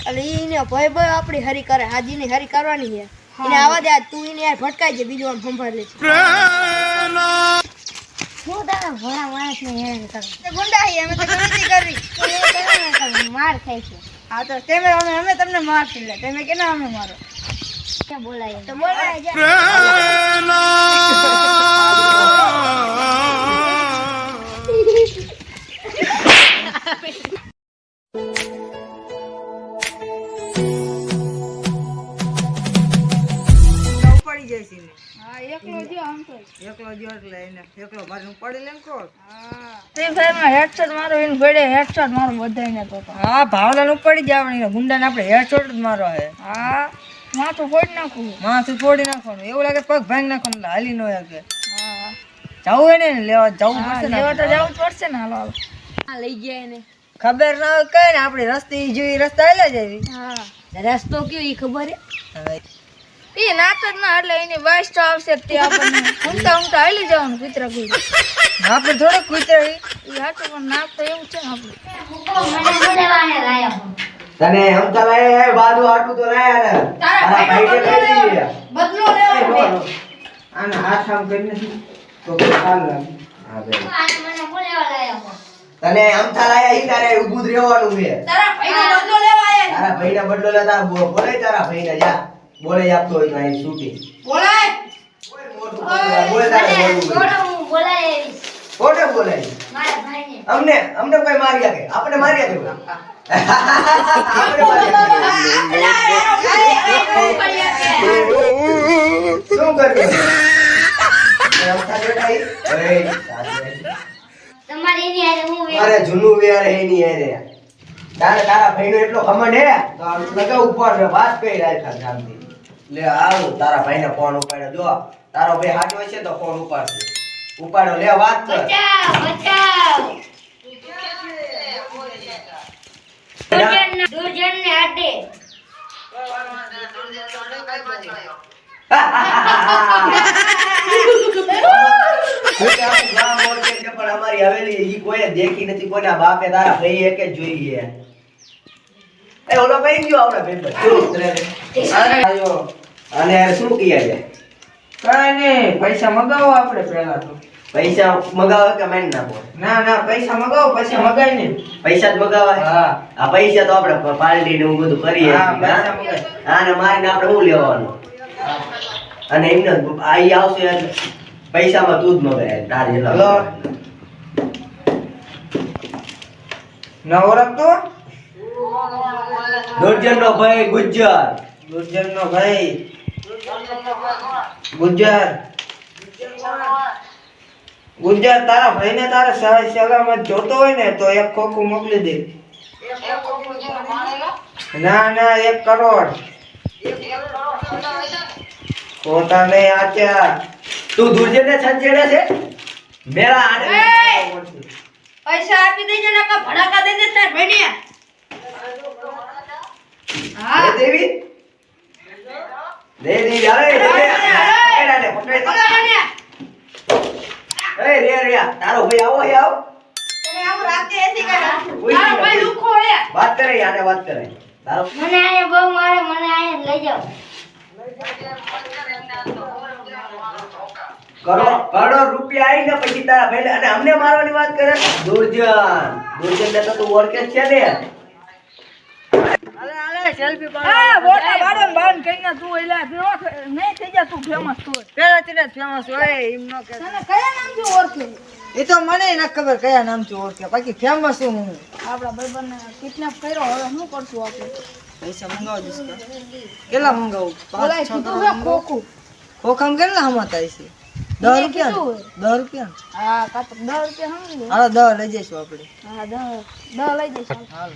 એટલે ઈને ભય ભય આપણી હરી કરે હાજીની હરી કરવાની છે એને આવા દે તું એને યાર ભટકાઈ જાય બીજું આમ સંભાળ લે હું તારા ભોળા માણસને હેરાન કરું ગુંડા હી અમે તો ગણતરી કરી માર ખાય છે હા તો તમે અમે તમને મારશું લે તમે કેના અમે મારો ક્યાં બોલાય તો બોલાય જા પડી જાય છે હા એકલો જો આમ તો એકલો જો એટલે એને એકલો ભારી પડી લેમ કોલ હા તે ફેરમાં હેડશોટ મારો એને ભડે હેડશોટ મારો બધાયને તો હા ભાવલાનું પડી જવાની ગુંડાને આપણે હેડશોટ જ મારો હે હા માથું ફોડી નાખું માથું ફોડી નાખવાનું એવું લાગે પગ ભાંગી નાખવાનું એટલે હાલી નો કે હા જવું હોય ને લેવા જવું પડશે ને લેવા તો જવું જ પડશે ને હાલો હાલો આ લઈ ગયા એને ખબર ના હોય કઈ ને આપણે રસ્તે ઈ જોઈ રસ્તા આયલા જવી હા રસ્તો કયો ઈ ખબર હે એ નાત જ ના એટલે એની વાઇસ તો આવશે તે આપણને ઊંઘતા ઊંઘતા હાલી જવાનું કૂતરા કોઈ આપણે થોડે કૂતરા એ હાચું પણ નાક તો એવું છે ને આપણે મને બોલાવાને લાયા તને હમ ચલાય બાજુ આટું તો લાયા ને તારા ભાઈ કે કહી દીધી બદલો લેવો આને હાથ આમ કરીને તો ચાલ લાગે હા ભાઈ આને મને બોલાવા લાયા તને હમ ચલાયા ઈ તારે ઊભું જ રહેવાનું છે તારા ભાઈનો બદલો લેવા આયા તારા ભાઈને બદલો લે તારા બોલે તારા ભાઈને જા બોલે આપતો હોય તો અહીં છૂટી બોલાય કોઈ મોટું બોલે તારે બોલવું થોડો હું બોલાય એવી કોને બોલે મારા ભાઈને અમને કોઈ મારી આગે આપણે મારી આગે આપણે મારી આગે શું કરવું તમારી એની હારે હું અરે જૂનું વેર હે ની હે તારા ભાઈનો એટલો ઘમંડ હે તો આમ લગા ઉપર વાત કરી રાખ્યા જામથી લે આવ તારા ભાઈને ફોન ઉપાડ્યો જો તારો ભાઈ હાચો છે તો ફોન ઉપાડશે ઉપાડો લે વાત કર બચાવ દુર્જન ને હાટે પણ અમારી હવેલી ઈ કોઈ દેખી નથી કોઈના બાપે તારા ભાઈ એક જ જોઈએ એ ઓલો ભાઈ ગયો આવડે ભાઈ અરે આયો અને શું કીયા છે કઈ નહીં પૈસા મગાવો આપણે પહેલા તો પૈસા મગાવે કે મેન નાખો ના પૈસા મગાવો પછી મગાઈ ને પૈસા જ મગાવે હા આ પૈસા તો આપણે પાર્ટી ને એવું બધું કરીએ હા પૈસા મગાઈ આને મારીને આપણે શું લેવાનું અને એમને આઈ આવશે એટલે પૈસામાં તું જ મગાય તારે હલો નવરતો દુર્જનનો ભાઈ ગુજ્જર દુર્જનનો ભાઈ ગુજ્જર તારા ભાઈને તારે સહજ સલામત જોતો હોય ને તો એક ખોખું મોકલી દે ના 1 કરોડ ખોટા નહીં આચ્યા તું દુર્જનને છંછેડે છે મેરા આને પૈસા આપી દેજે ને કા ભડાકા દે દે તાર ભાઈને હા દે દેવી અરે દે એડાને પકડી એ રે તારો ભાઈ આવો હે આવ તને આવું રાતે એસી કરે ઓય તારો ભાઈ લુખો હે વાત કરે આને વાત કરે તારો મને આયા બહુ મારે મને આયા લઈ જાઓ કરોડો રૂપિયા આઈ ને પછી તારા ભાઈ અને અમને મારવાની વાત કરે દુર્જન ને તો તું ઓળખે જ છે ને સેલ્ફી હા બોટા બાડો બાન કઈના તું એલા નહીં થઈ જા તું ફેમસ તું પેલા થી ફેમસ હોય એમ નો કે તને કયા નામથી ઓળખે એ તો મને ન ખબર કયા નામથી ઓળખે બાકી ફેમસ હું આપડા ભાઈબંધને કિડનેપ કર્યો હવે શું કરશું આપણે પૈસા મંગાવો દઈશ કેટલા મંગાવું બોલાય કીધું હે ખોખું ખોખામાં કેટલા હમાતા છે 10 રૂપિયા 10 રૂપિયા હા કા તો 10 રૂપિયા સમજી હાલો 10 લઈ જઈશું આપણે હા 10 લઈ જઈશું હાલો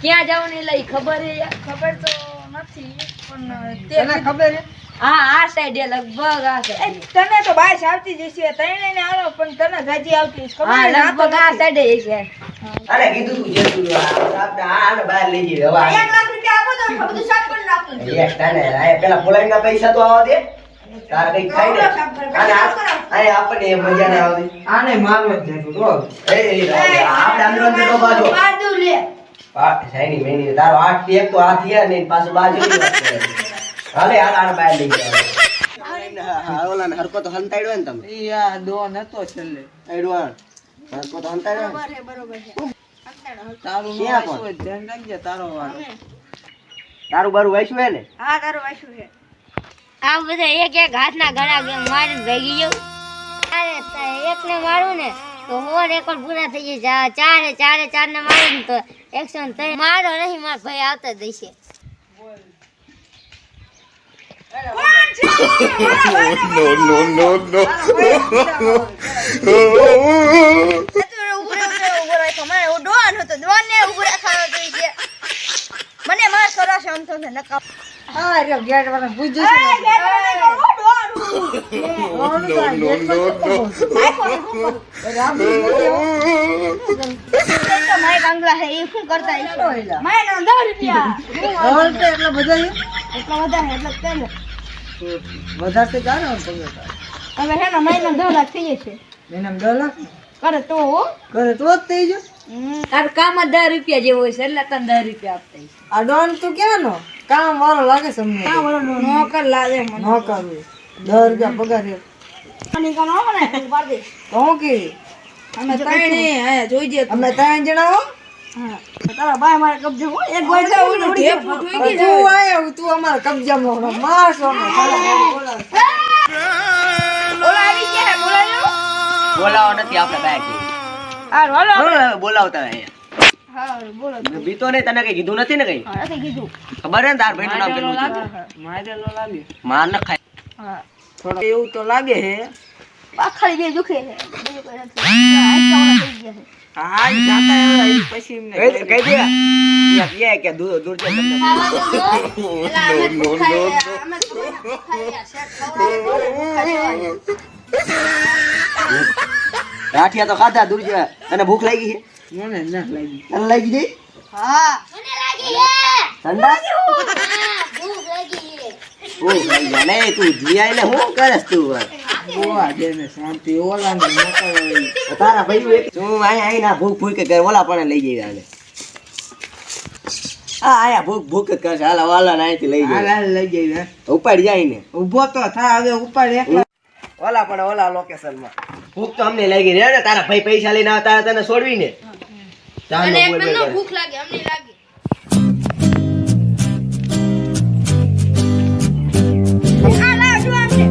ક્યાં જાવ ને લઈ ખબર હે ખબર તો નથી પણ તને ખબર હે હા આ સાઈડ લગભગ આ સાઈડ તને તો બાઈસ આવતી જશે તઈને ને આવો પણ તને ગાજી આવતી ખબર હા ના તો લગભગ આ સાઈડ છે અરે કીધું તું જે તું આપણે આને બહાર લઈ જઈએ હવે 1 લાખ રૂપિયા આપો તો બધું સાફ કરી નાખું એક તને આ પેલા બોલાઈના પૈસા તો આવવા દે તાર કઈ ખાઈ ને અને આપણને એ મજા ના આવતી આને મારવા જ નથી રો એ આપણે અંદર અંદર નો બાજો માર દઉં લે શાયની મેની તારો 8 થી 1 તો આ થયા ને પાછું બાજુની વાત કરે. હાલે આડા બહાર લઈ ગયા. ઓલા ને હરકો તો હંતાડ્યો ને તમે. ઈ આ દો નતો છેલ્લે. આડવાન હરકો તો હંતાડ્યો ને. બરોબર છે તારું નો ક્યાં વાંચવું હોય, ધ્યાન રાખજે તારો વારો. તારું બારું વાંચ્યું હે ને. હા તારું વાંચ્યું છે આ બધા એક એક હાથના ઘણા ગેમ મારીને ભાગી ગયો. એકને મારું ને તો હોર રેકોર્ડ પૂરા થઈ જાય. ચારે ને મારું ને તો 103. મારો નહીં, મારા ભાઈ આવતા જ દેશે. મને માર સરાશે આમ તો નકા હા રે ગેટ વાળા પૂછજો વધારે જાણે હવે હે ને મહિનો 10 લાખ થઈ જશે મહિનામાં 10 લાખ કરે તો કરે તો જ થઈ જાય. તારું કામ જ 10 રૂપિયા જેવું હોય છે એટલે તને 10 રૂપિયા આપતા હશે. આ ડોન તું ક્યાંનો કામ વાળો લાગે છે અમને. હા બોલો નોકર લાગે મને નોકર 10 રૂપિયા પગાર છે. મને કાનો મને પાડ દે તો હું કે અમે ત્રણે આયા જોઈજે અમે 3 જણા હો. હા તારા ભાઈ મારે કબજે હો એક ગોળ છે ઓલી ઉડી ગઈ તું આયો તું અમારા કબજામાં હમણાં મારશો ને. ઓલા આવી કે બોલાયો બોલાવો નથી આપણે બાકી. હા હાલો બોલાવતા અહીંયા. હા બોલો બીતો ને તને કઈ કીધું નથી ને કઈ. હા નથી કીધું ખબર હે ને તાર ભાઈનું નામ કેટલું છે? મારેલો લાગે. માર ન ખાય. હા થોડો એવું તો લાગે હે. પાખડી બે દુખે છે બીજું કોઈ નથી આઈકાઓના થઈ ગયા છે હા ઈ જાતા એવા ઈ પછી એમને કહી દે યા કે દૂર દૂર છે તમને. રાઠિયા તો ખાધા દૂર છે. તને ભૂખ લાગી છે? મને ના લાગી. તને લાગી ગઈ? હા ઠંડા? ભૂખ લાગી છે. ભૂખ લાગી જાય ને તું જીયાય ને હું કરસ તું? ગોવા દેને શાંતિ ઓલા ને નકર તારા ભાઈ એક તું આયા ના ભૂખ ભૂખ કે ઓલા પણ લઈ જઈ આને. આ આયા ભૂખ ભૂખ જ કરશે. હાલા વાલા નાઈથી લઈ જાય. હાલ લઈ જઈ હે. ઉપાડી જાય ને. ઊભો તો થા હવે ઉપર એક ઓલા પણ ઓલા લોકેશન માં ભૂખ તો અમને લાગી રે ને. તારા ભાઈ પૈસા લઈને આવતા તને છોડવી ને. ચાલ અને બોલ એકદમ બોલ. ભૂખ લાગે અમને લાગે આ લાડુ આમને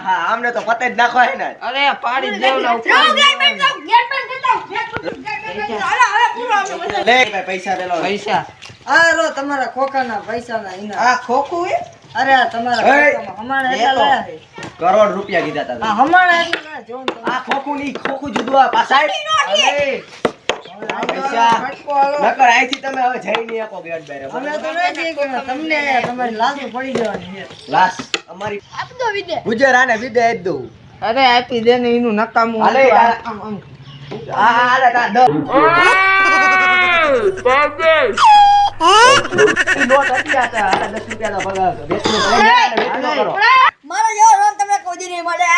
હા આમને તો પતે જ નાખો હે ને. અરે પાડી દેવલા ઉપર જાઓ ગેટ બંધ જાઓ ગેટ બંધ કરી દો હાલો હવે પૂરો આપણે બધા લે ભાઈ પૈસા દે લો. પૈસા આ લો તમારા ખોખાના પૈસાના ઇનામ. આ ખોખું હે? અરે આ તમારા એય! ખોખામાં હમણાં એટલા લાયા છે. કરોડ રૂપિયા કીધા તા. આ હમણાં એટલા લાયા જો ને તમે. આ ખોખું ની ખોખું જુદું આ પાછા અરે આ પૈસા ફટકો હાલો. નકર અહીંથી તમે હવે જઈ નહીં શકો ગેટ બેરે. અમે તો નથી કે તમને તમારી લાગુ પડી જવાની છે. લાસ અમારી આપ દો વિદે ગુજરાને વિદે જ દઉં. અરે આપી દે ને એનું નકામું હાલે, હતું. હાલે. આમ, આમ. હા હાલે તાર દો. નોટ હતી આ તો. હાલે 10 રૂપિયાનો પગાર હતો. વેચવું પડે ને, હાલે, વેચવું કરો. મારો જેવો રોન તમને કોઈ દી નહીં મળે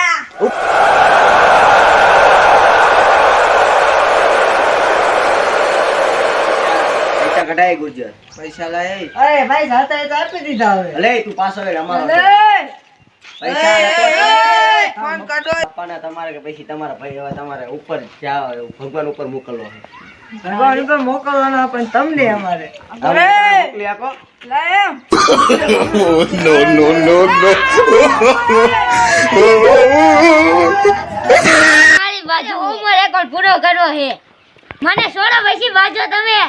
પૈસા કઢાય ગુજર. પૈસા લાય. અરે ભાઈ જાતા તો આપી દીધા હવે. ભલે તું પાછો વેલ અમારો છે. પૈસા એ, ફોન કાઢો. આપવાના તમારે કે પછી તમારા ભાઈ હવે તમારે ઉપર જાવ ભગવાન ઉપર મોકલવો છે. ભગવાન ઉપર મોકલવાના પણ તમને અમારે. હવે મોકલી આપો. મારી બાજુ ઉંમર રેકોર્ડ પૂરો કરવો છે. મને છોડો પછી બાજુ તમે.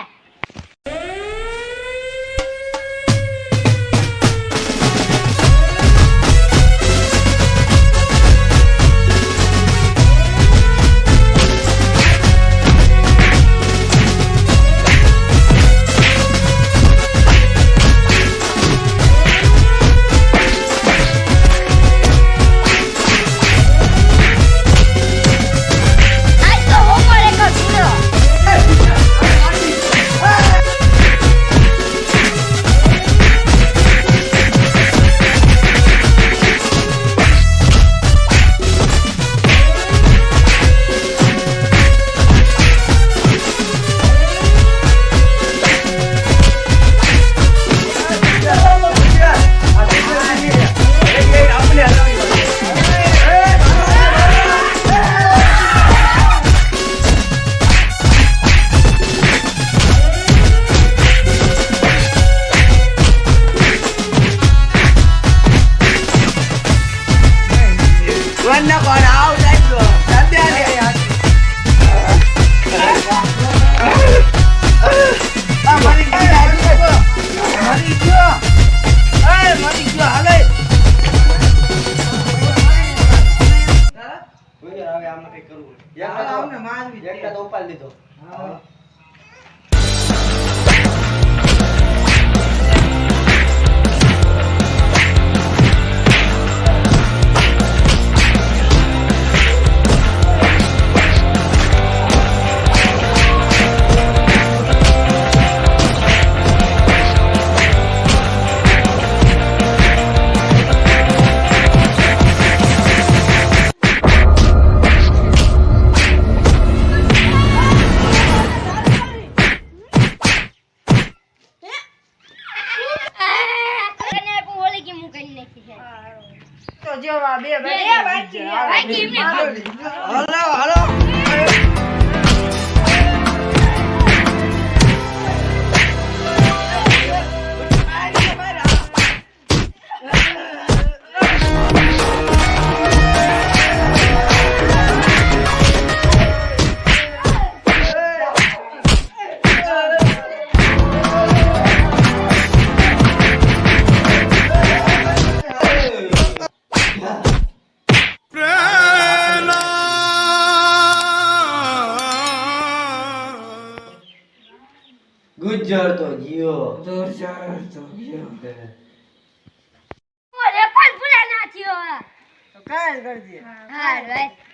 આજ તો ઉંમર રેકોર્ડ પૂરો. ના કોણ આવ સાહેબ તો સત્યાને આ મારી ગયો મારી ગયો હાલે હવે આમાં કઈ કરવું એકલા તો ઉપાડ લીધો તને આપું ઓલી કે હું કરી નાખી છે તો જો આ બે બાકી બાકી એમને હલો હલો ગુજર તો જીઓ ઓરે પણ ભૂલા ના થયો તો કાલ કરજે હા ભાઈ